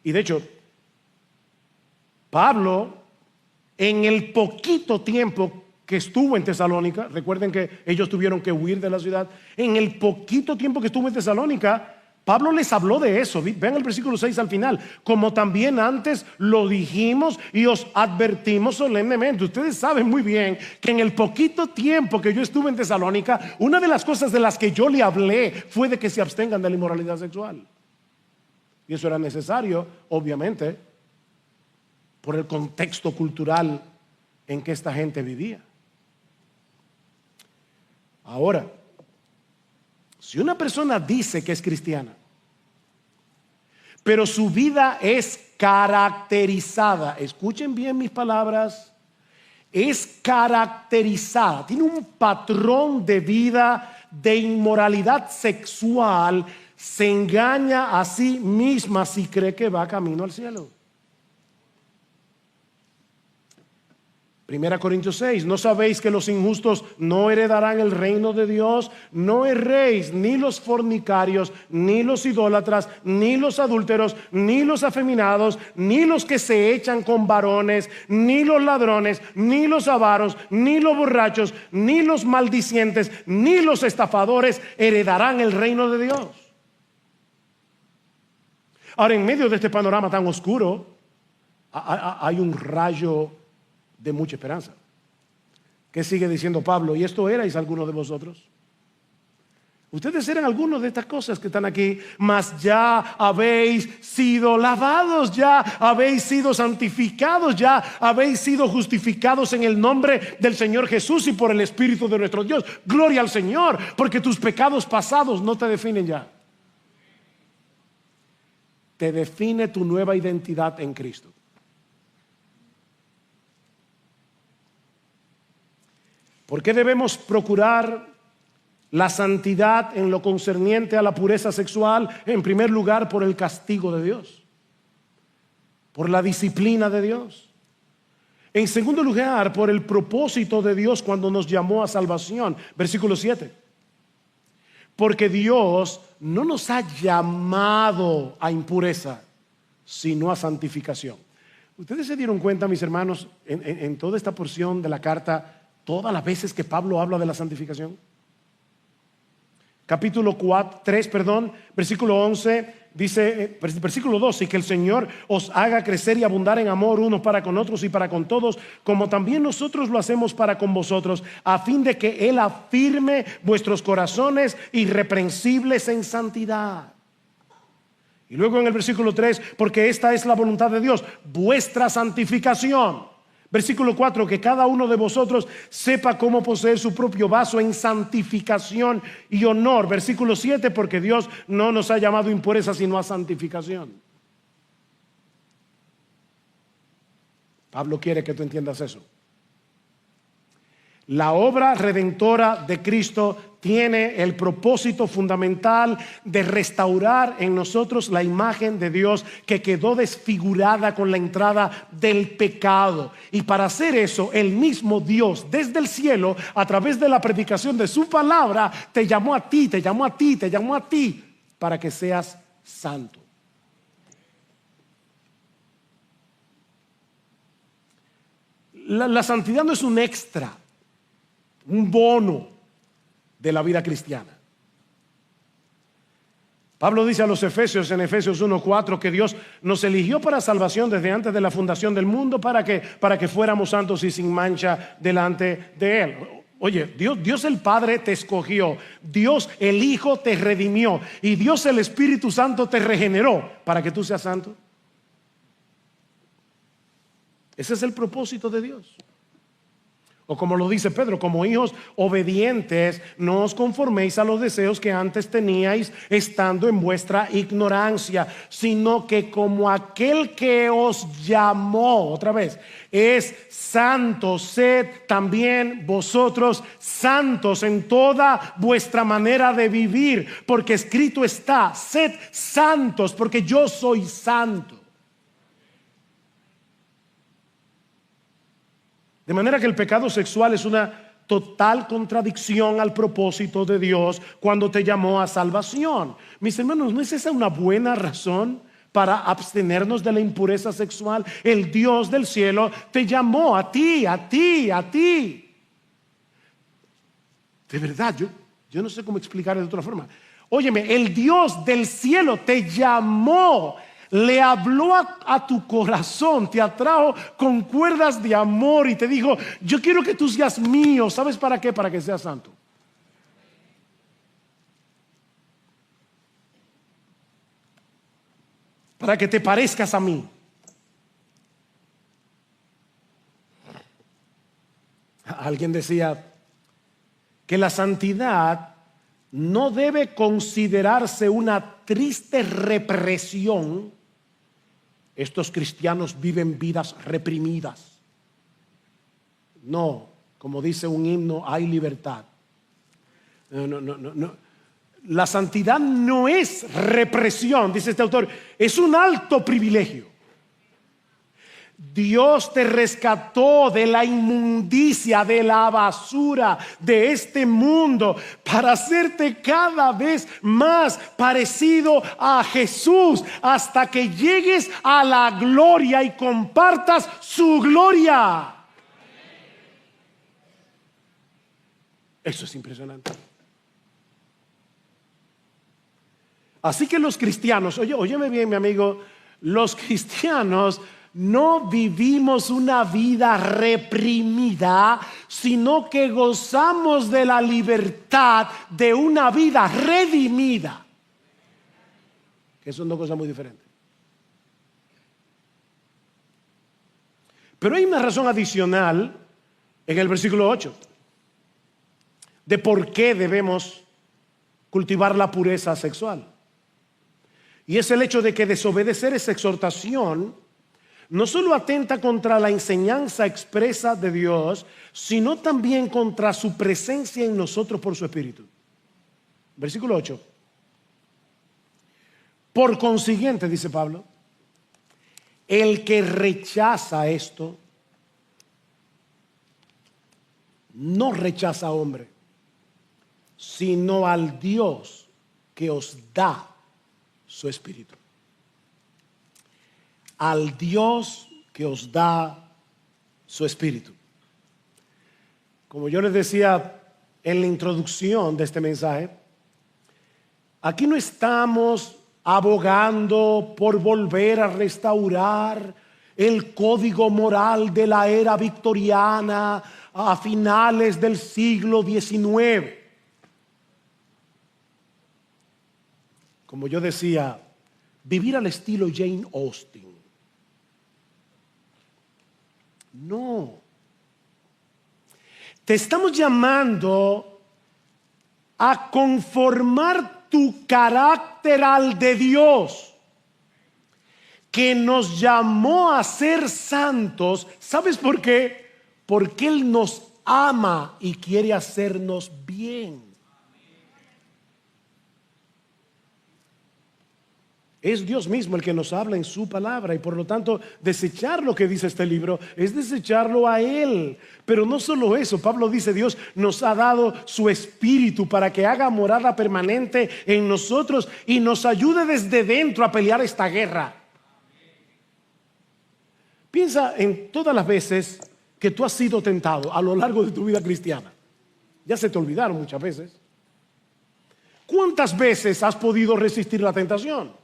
Y de hecho, Pablo, en el poquito tiempo que estuvo en Tesalónica, recuerden que ellos tuvieron que huir de la ciudad, en el poquito tiempo que estuvo en Tesalónica, Pablo les habló de eso. Vean el versículo 6 al final. Como también antes lo dijimos y os advertimos solemnemente. Ustedes saben muy bien que en el poquito tiempo que yo estuve en Tesalónica, una de las cosas de las que yo le hablé fue de que se abstengan de la inmoralidad sexual. Y eso era necesario, obviamente, por el contexto cultural en que esta gente vivía. Ahora, si una persona dice que es cristiana, pero su vida es caracterizada, escuchen bien mis palabras, es caracterizada, tiene un patrón de vida de inmoralidad sexual, se engaña a sí misma si cree que va camino al cielo. 1 Corintios 6, ¿no sabéis que los injustos no heredarán el reino de Dios? No erréis, ni los fornicarios, ni los idólatras, ni los adúlteros, ni los afeminados, ni los que se echan con varones, ni los ladrones, ni los avaros, ni los borrachos, ni los maldicientes, ni los estafadores heredarán el reino de Dios. Ahora, en medio de este panorama tan oscuro, hay un rayo de mucha esperanza. ¿Qué sigue diciendo Pablo? Y esto erais algunos de vosotros. Ustedes eran algunos de estas cosas que están aquí, mas ya habéis sido lavados, ya habéis sido santificados, ya habéis sido justificados en el nombre del Señor Jesús y por el Espíritu de nuestro Dios. Gloria al Señor, porque tus pecados pasados no te definen ya. Te define tu nueva identidad en Cristo. ¿Por qué debemos procurar la santidad en lo concerniente a la pureza sexual? En primer lugar, por el castigo de Dios, por la disciplina de Dios. En segundo lugar, por el propósito de Dios cuando nos llamó a salvación. Versículo 7. Porque Dios no nos ha llamado a impureza, sino a santificación. Ustedes se dieron cuenta, mis hermanos, en toda esta porción de la carta, todas las veces que Pablo habla de la santificación. Capítulo 3, versículo 11, dice, versículo 12, y que el Señor os haga crecer y abundar en amor unos para con otros y para con todos, como también nosotros lo hacemos para con vosotros, a fin de que Él afirme vuestros corazones irreprensibles en santidad. Y luego en el versículo 3, porque esta es la voluntad de Dios, vuestra santificación. Versículo 4, que cada uno de vosotros sepa cómo poseer su propio vaso en santificación y honor. Versículo 7, porque Dios no nos ha llamado a impureza sino a santificación. Pablo quiere que tú entiendas eso. La obra redentora de Cristo tiene el propósito fundamental de restaurar en nosotros la imagen de Dios que quedó desfigurada con la entrada del pecado. Y para hacer eso, el mismo Dios desde el cielo, a través de la predicación de su palabra, te llamó a ti, te llamó a ti, te llamó a ti para que seas santo. La santidad no es un extra, un bono de la vida cristiana. Pablo dice a los Efesios en Efesios 1:4 que Dios nos eligió para salvación desde antes de la fundación del mundo para que fuéramos santos y sin mancha delante de Él. Oye, Dios el Padre te escogió, Dios el Hijo te redimió y Dios el Espíritu Santo te regeneró para que tú seas santo. Ese es el propósito de Dios. O como lo dice Pedro, como hijos obedientes, no os conforméis a los deseos que antes teníais estando en vuestra ignorancia, sino que como aquel que os llamó, otra vez, es santo, sed también vosotros santos en toda vuestra manera de vivir, porque escrito está, sed santos, porque yo soy santo. De manera que el pecado sexual es una total contradicción al propósito de Dios cuando te llamó a salvación. Mis hermanos, ¿no es esa una buena razón para abstenernos de la impureza sexual? El Dios del cielo te llamó a ti, a ti, a ti. De verdad, yo no sé cómo explicar de otra forma. Óyeme, el Dios del cielo te llamó, le habló a tu corazón, te atrajo con cuerdas de amor y te dijo, yo quiero que tú seas mío. ¿Sabes para qué? Para que seas santo. Para que te parezcas a mí. Alguien decía que la santidad no debe considerarse una triste represión. Estos cristianos viven vidas reprimidas. No, como dice un himno, hay libertad. No. La santidad no es represión, dice este autor, es un alto privilegio. Dios te rescató de la inmundicia, de la basura de este mundo para hacerte cada vez más parecido a Jesús hasta que llegues a la gloria y compartas su gloria. Eso es impresionante. Así que los cristianos, óyeme bien, mi amigo, los cristianos no vivimos una vida reprimida, sino que gozamos de la libertad de una vida redimida. Que son dos cosas muy diferentes. Pero hay una razón adicional en el versículo 8 de por qué debemos cultivar la pureza sexual. Y es el hecho de que desobedecer esa exhortación no solo atenta contra la enseñanza expresa de Dios, sino también contra su presencia en nosotros por su Espíritu. Versículo 8. Por consiguiente, dice Pablo, el que rechaza esto no rechaza a hombre, sino al Dios que os da su espíritu. Al Dios que os da su espíritu. Como yo les decía en la introducción de este mensaje, aquí no estamos abogando por volver a restaurar el código moral de la era victoriana a finales del siglo XIX. Como yo decía, vivir al estilo Jane Austen. No. Te estamos llamando a conformar tu carácter al de Dios, que nos llamó a ser santos. ¿Sabes por qué? Porque Él nos ama y quiere hacernos bien. Es Dios mismo el que nos habla en su palabra, y por lo tanto desechar lo que dice este libro es desecharlo a Él. Pero no solo eso, Pablo dice: Dios nos ha dado su espíritu para que haga morada permanente en nosotros y nos ayude desde dentro a pelear esta guerra. Piensa en todas las veces que tú has sido tentado a lo largo de tu vida cristiana. Ya se te olvidaron muchas veces. ¿Cuántas veces has podido resistir la tentación?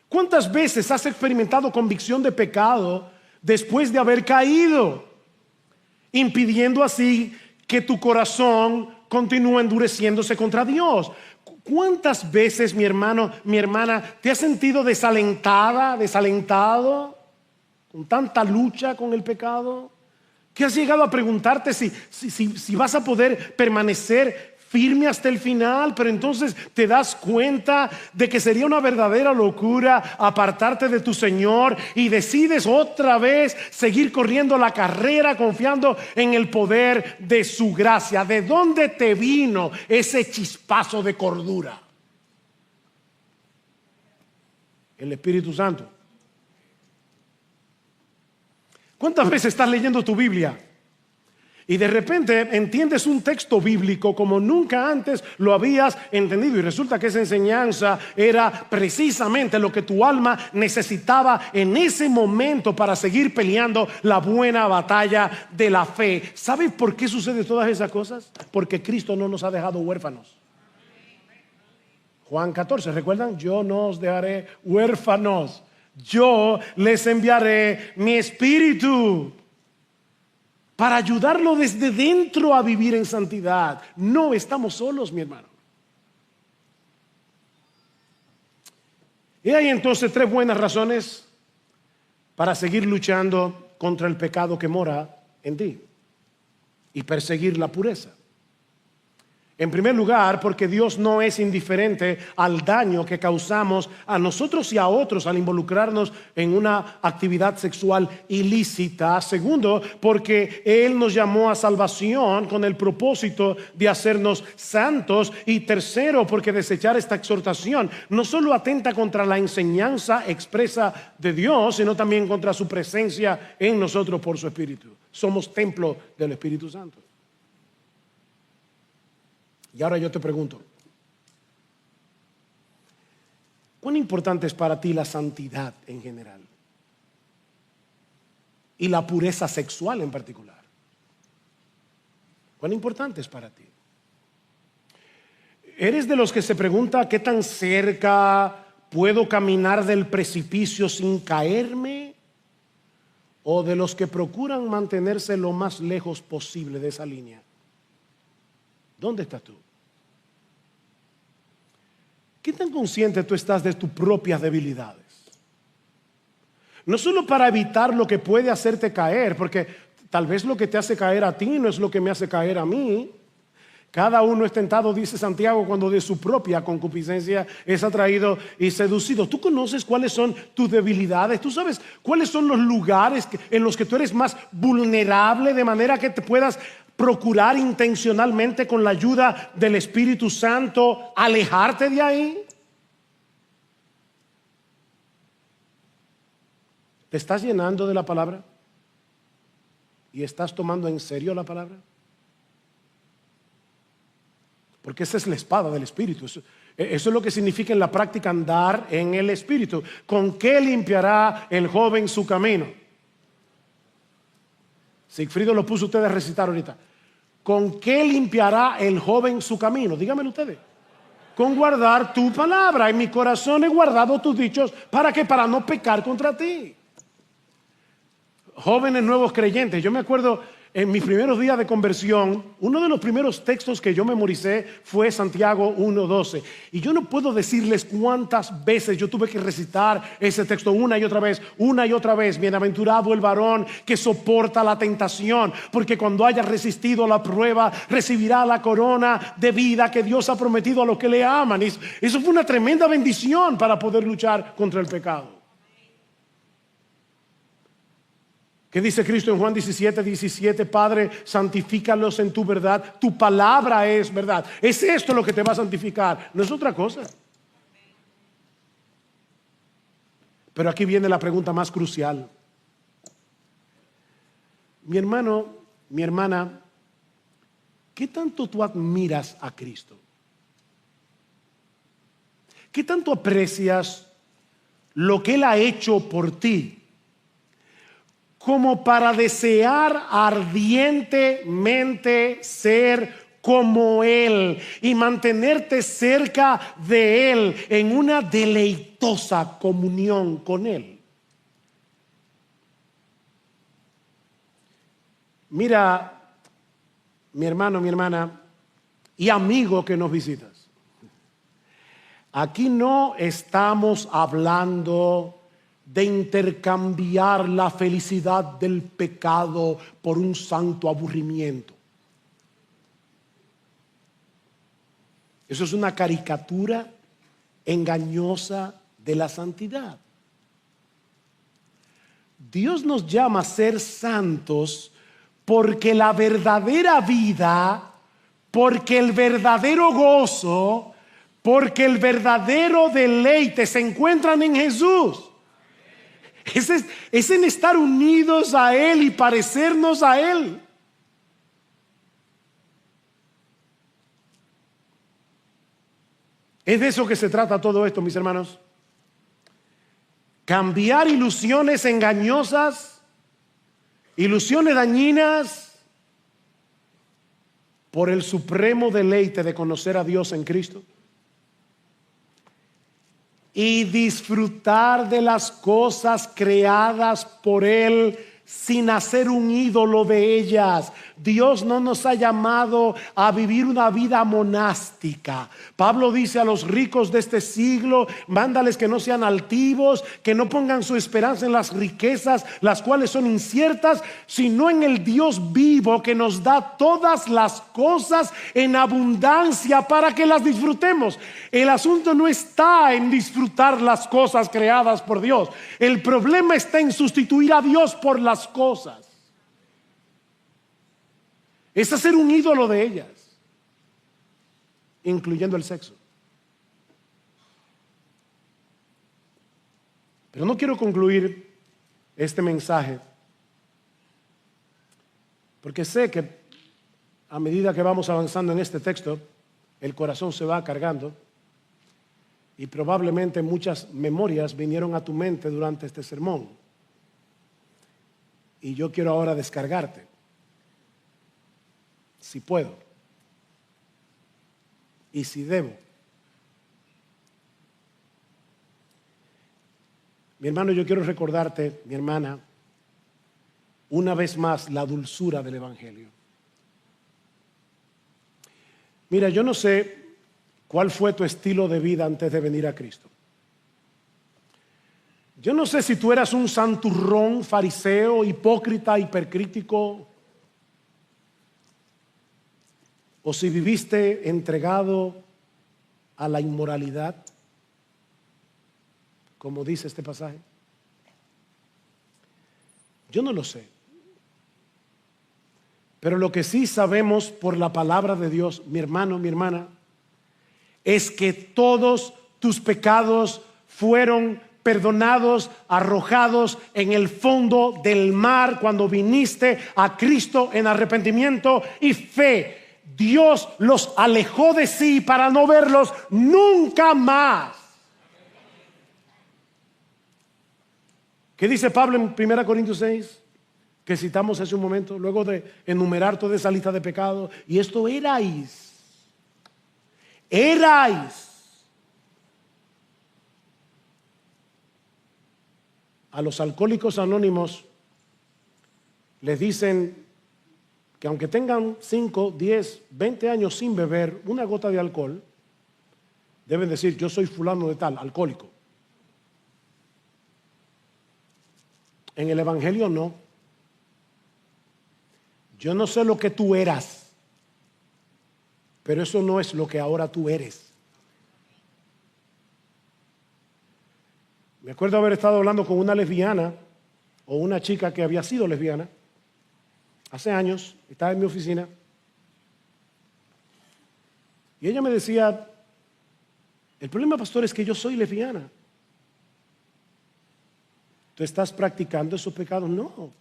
¿Cuántas veces has experimentado convicción de pecado después de haber caído, impidiendo así que tu corazón continúe endureciéndose contra Dios? ¿Cuántas veces, mi hermano, mi hermana, te has sentido desalentada, desalentado con tanta lucha con el pecado, que has llegado a preguntarte si vas a poder permanecer firme hasta el final? Pero entonces te das cuenta de que sería una verdadera locura apartarte de tu Señor y decides otra vez seguir corriendo la carrera confiando en el poder de su gracia. ¿De dónde te vino ese chispazo de cordura? El Espíritu Santo. ¿Cuántas veces estás leyendo tu Biblia y de repente entiendes un texto bíblico como nunca antes lo habías entendido, y resulta que esa enseñanza era precisamente lo que tu alma necesitaba en ese momento para seguir peleando la buena batalla de la fe? ¿Sabes por qué sucede todas esas cosas? Porque Cristo no nos ha dejado huérfanos. Juan 14, ¿recuerdan? Yo no os dejaré huérfanos, yo les enviaré mi espíritu para ayudarlo desde dentro a vivir en santidad. No estamos solos, mi hermano. Y hay entonces tres buenas razones para seguir luchando contra el pecado que mora en ti y perseguir la pureza. En primer lugar, porque Dios no es indiferente al daño que causamos a nosotros y a otros al involucrarnos en una actividad sexual ilícita. Segundo, porque Él nos llamó a salvación con el propósito de hacernos santos. Y tercero, porque desechar esta exhortación no solo atenta contra la enseñanza expresa de Dios, sino también contra su presencia en nosotros por su Espíritu. Somos templo del Espíritu Santo. Y ahora yo te pregunto, ¿cuán importante es para ti la santidad en general? Y la pureza sexual en particular. ¿Cuán importante es para ti? ¿Eres de los que se pregunta qué tan cerca puedo caminar del precipicio sin caerme? ¿O de los que procuran mantenerse lo más lejos posible de esa línea? ¿Dónde estás tú? ¿Qué tan consciente tú estás de tus propias debilidades? No solo para evitar lo que puede hacerte caer, porque tal vez lo que te hace caer a ti no es lo que me hace caer a mí. Cada uno es tentado, dice Santiago, cuando de su propia concupiscencia es atraído y seducido. ¿Tú conoces cuáles son tus debilidades? ¿Tú sabes cuáles son los lugares en los que tú eres más vulnerable, de manera que te puedas procurar intencionalmente, con la ayuda del Espíritu Santo, alejarte de ahí? ¿Te estás llenando de la palabra? ¿Y estás tomando en serio la palabra? Porque esa es la espada del Espíritu. Eso es lo que significa en la práctica andar en el Espíritu. ¿Con qué limpiará el joven su camino? Sigfrido lo puso usted a recitar ahorita. ¿Con qué limpiará el joven su camino? Díganmelo ustedes. Con guardar tu palabra. En mi corazón he guardado tus dichos. ¿Para qué? Para no pecar contra ti. Jóvenes nuevos creyentes, yo me acuerdo en mis primeros días de conversión, uno de los primeros textos que yo memoricé fue Santiago 1:12. Y yo no puedo decirles cuántas veces yo tuve que recitar ese texto una y otra vez. Bienaventurado el varón que soporta la tentación, porque cuando haya resistido la prueba, recibirá la corona de vida que Dios ha prometido a los que le aman. Eso fue una tremenda bendición para poder luchar contra el pecado. ¿Qué dice Cristo en Juan 17:17? Padre, santifícalos en tu verdad. Tu palabra es verdad. Es esto lo que te va a santificar, no es otra cosa. Pero aquí viene la pregunta más crucial. Mi hermano, mi hermana, ¿qué tanto tú admiras a Cristo? ¿Qué tanto aprecias lo que Él ha hecho por ti, como para desear ardientemente ser como Él y mantenerte cerca de Él en una deleitosa comunión con Él? Mira, mi hermano, mi hermana y amigo que nos visitas, aquí no estamos hablando de intercambiar la felicidad del pecado por un santo aburrimiento. Eso es una caricatura engañosa de la santidad. Dios nos llama a ser santos porque la verdadera vida, porque el verdadero gozo, porque el verdadero deleite se encuentran en Jesús. Es en estar unidos a Él y parecernos a Él. Es de eso que se trata todo esto, mis hermanos. Cambiar ilusiones engañosas, ilusiones dañinas, por el supremo deleite de conocer a Dios en Cristo. Y disfrutar de las cosas creadas por Él sin hacer un ídolo de ellas. Dios no nos ha llamado a vivir una vida monástica. Pablo dice a los ricos de este siglo: mándales que no sean altivos, que no pongan su esperanza en las riquezas, las cuales son inciertas, sino en el Dios vivo que nos da todas las cosas en abundancia para que las disfrutemos. El asunto no está en disfrutar las cosas creadas por Dios. El problema está en sustituir a Dios por las cosas. Es hacer un ídolo de ellas, incluyendo el sexo. Pero no quiero concluir este mensaje, porque sé que a medida que vamos avanzando en este texto, el corazón se va cargando y probablemente muchas memorias vinieron a tu mente durante este sermón. Y yo quiero ahora descargarte, si puedo y si debo. Mi hermano, yo quiero recordarte, mi hermana, una vez más la dulzura del Evangelio. Mira, yo no sé cuál fue tu estilo de vida antes de venir a Cristo. Yo no sé si tú eras un santurrón, fariseo, hipócrita, hipercrítico, o si viviste entregado a la inmoralidad, como dice este pasaje. Yo no lo sé. Pero lo que sí sabemos por la palabra de Dios, mi hermano, mi hermana, es que todos tus pecados fueron perdonados, arrojados en el fondo del mar cuando viniste a Cristo en arrepentimiento y fe. Dios los alejó de sí para no verlos nunca más. ¿Qué dice Pablo en 1 Corintios 6? Que citamos hace un momento, luego de enumerar toda esa lista de pecados. Y esto erais a los alcohólicos anónimos. Les dicen que aunque tengan 5, 10, 20 años sin beber una gota de alcohol, deben decir: yo soy fulano de tal, alcohólico. En el Evangelio no. Yo no sé lo que tú eras, pero eso no es lo que ahora tú eres. Me acuerdo haber estado hablando con una lesbiana o una chica que había sido lesbiana hace años, estaba en mi oficina, y ella me decía: el problema, pastor, es que yo soy lesbiana. ¿Tú estás practicando esos pecados? No.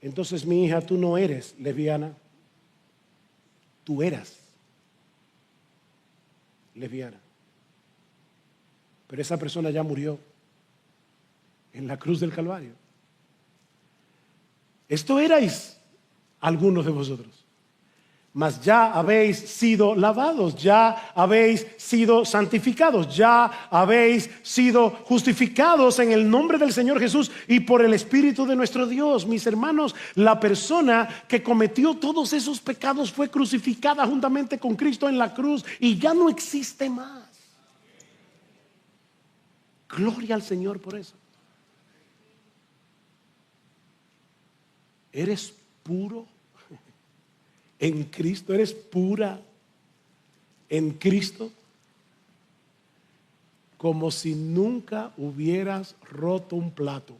Entonces, mi hija, tú no eres lesbiana, tú eras lesbiana. Pero esa persona ya murió en la cruz del Calvario. Esto erais algunos de vosotros, mas ya habéis sido lavados, ya habéis sido santificados, ya habéis sido justificados en el nombre del Señor Jesús y por el Espíritu de nuestro Dios. Mis hermanos, la persona que cometió todos esos pecados fue crucificada juntamente con Cristo en la cruz y ya no existe más. Gloria al Señor por eso. Eres puro en Cristo, eres pura en Cristo, como si nunca hubieras roto un plato.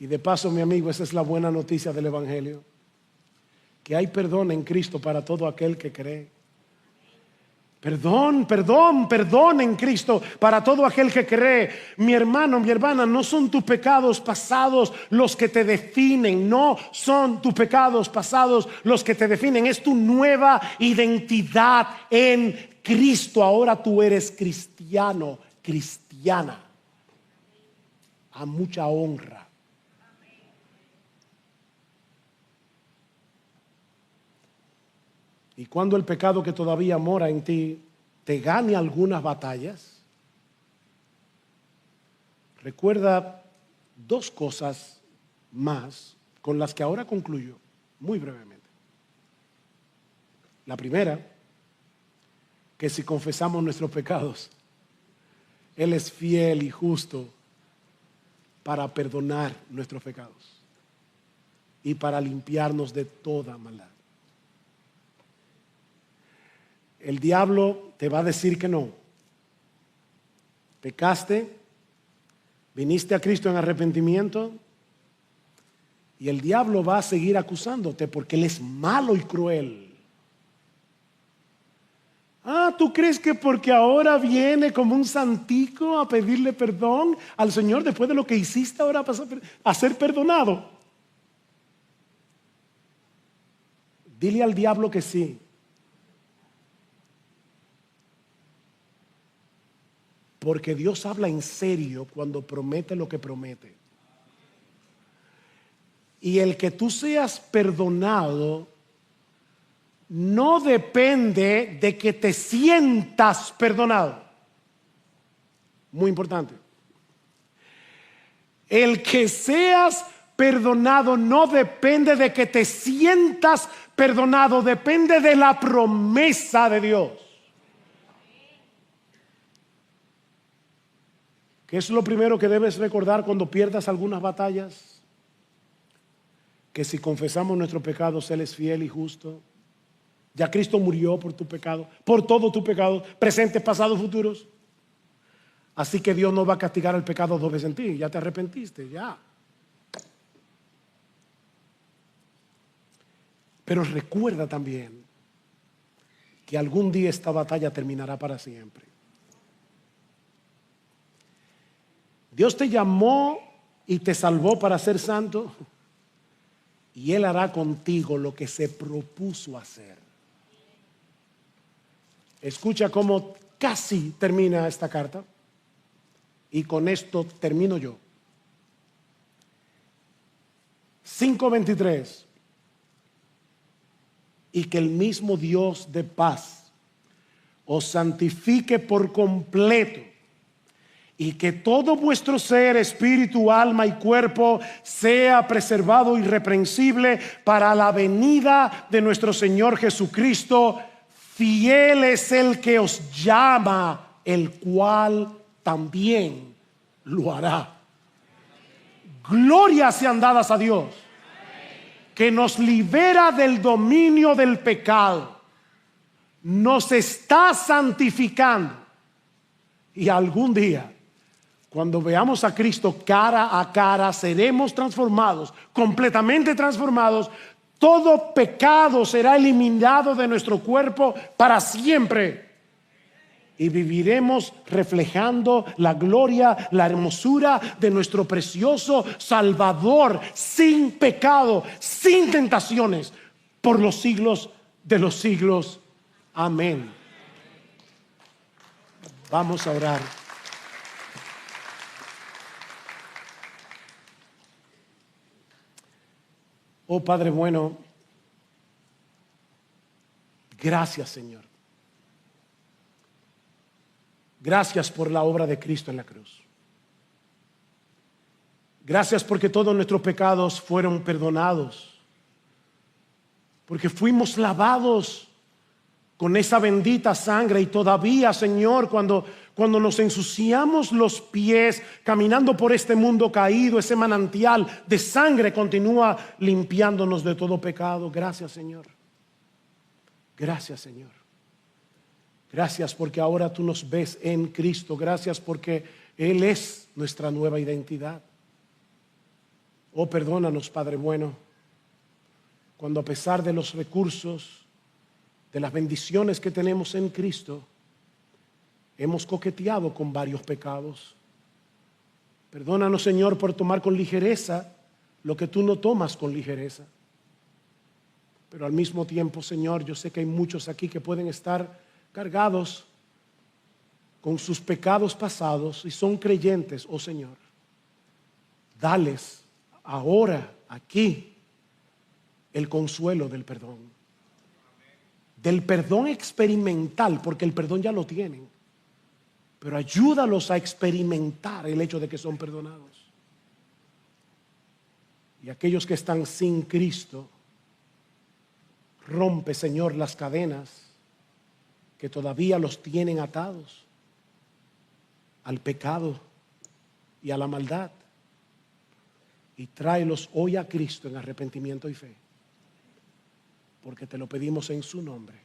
Y de paso, mi amigo, esa es la buena noticia del Evangelio, que hay perdón en Cristo para todo aquel que cree. Perdón en Cristo para todo aquel que cree. Mi hermano, mi hermana, no son tus pecados pasados los que te definen. No son tus pecados pasados los que te definen. Es tu nueva identidad en Cristo. Ahora tú eres cristiano, cristiana. A mucha honra. Y cuando el pecado que todavía mora en ti te gane algunas batallas, recuerda dos cosas más con las que ahora concluyo muy brevemente. La primera, que si confesamos nuestros pecados, Él es fiel y justo para perdonar nuestros pecados y para limpiarnos de toda maldad. El diablo te va a decir que no. Pecaste, viniste a Cristo en arrepentimiento y el diablo va a seguir acusándote porque él es malo y cruel. ¿Tú crees que porque ahora viene como un santico a pedirle perdón al Señor después de lo que hiciste ahora vas a ser perdonado? Dile al diablo que sí. Porque Dios habla en serio cuando promete lo que promete. Y el que tú seas perdonado no depende de que te sientas perdonado. Muy importante. El que seas perdonado no depende de que te sientas perdonado, depende de la promesa de Dios. ¿Qué es lo primero que debes recordar cuando pierdas algunas batallas? Que si confesamos nuestros pecados, Él es fiel y justo. Ya Cristo murió por tu pecado, por todo tu pecado, presentes, pasados, futuros. Así que Dios no va a castigar el pecado dos veces en ti. Ya te arrepentiste, ya. Pero recuerda también que algún día esta batalla terminará para siempre. Dios te llamó y te salvó para ser santo, y Él hará contigo lo que se propuso hacer. Escucha cómo casi termina esta carta, y con esto termino yo. 5:23. Y que el mismo Dios de paz os santifique por completo, y que todo vuestro ser, espíritu, alma y cuerpo sea preservado irreprensible para la venida de nuestro Señor Jesucristo. Fiel es el que os llama, el cual también lo hará. Glorias sean dadas a Dios, que nos libera del dominio del pecado, nos está santificando, y algún día, cuando veamos a Cristo cara a cara, seremos transformados, completamente transformados. Todo pecado será eliminado de nuestro cuerpo para siempre, y viviremos reflejando la gloria, la hermosura de nuestro precioso Salvador, sin pecado, sin tentaciones, por los siglos de los siglos. Amén. Vamos a orar. Oh Padre bueno, gracias Señor. Gracias por la obra de Cristo en la cruz. Gracias porque todos nuestros pecados fueron perdonados, porque fuimos lavados con esa bendita sangre. Y todavía, Señor, cuando nos ensuciamos los pies caminando por este mundo caído, ese manantial de sangre continúa limpiándonos de todo pecado. Gracias, Señor. Gracias, Señor. Gracias porque ahora tú nos ves en Cristo. Gracias porque Él es nuestra nueva identidad. Oh, perdónanos, Padre bueno, cuando a pesar de los recursos, de las bendiciones que tenemos en Cristo, hemos coqueteado con varios pecados. Perdónanos, Señor, por tomar con ligereza lo que tú no tomas con ligereza. Pero al mismo tiempo, Señor, yo sé que hay muchos aquí que pueden estar cargados con sus pecados pasados y son creyentes. Oh Señor, dales ahora, aquí, el consuelo del perdón. Del perdón experimental, porque el perdón ya lo tienen, pero ayúdalos a experimentar el hecho de que son perdonados. Y aquellos que están sin Cristo, rompe, Señor, las cadenas que todavía los tienen atados al pecado y a la maldad, y tráelos hoy a Cristo en arrepentimiento y fe, porque te lo pedimos en su nombre.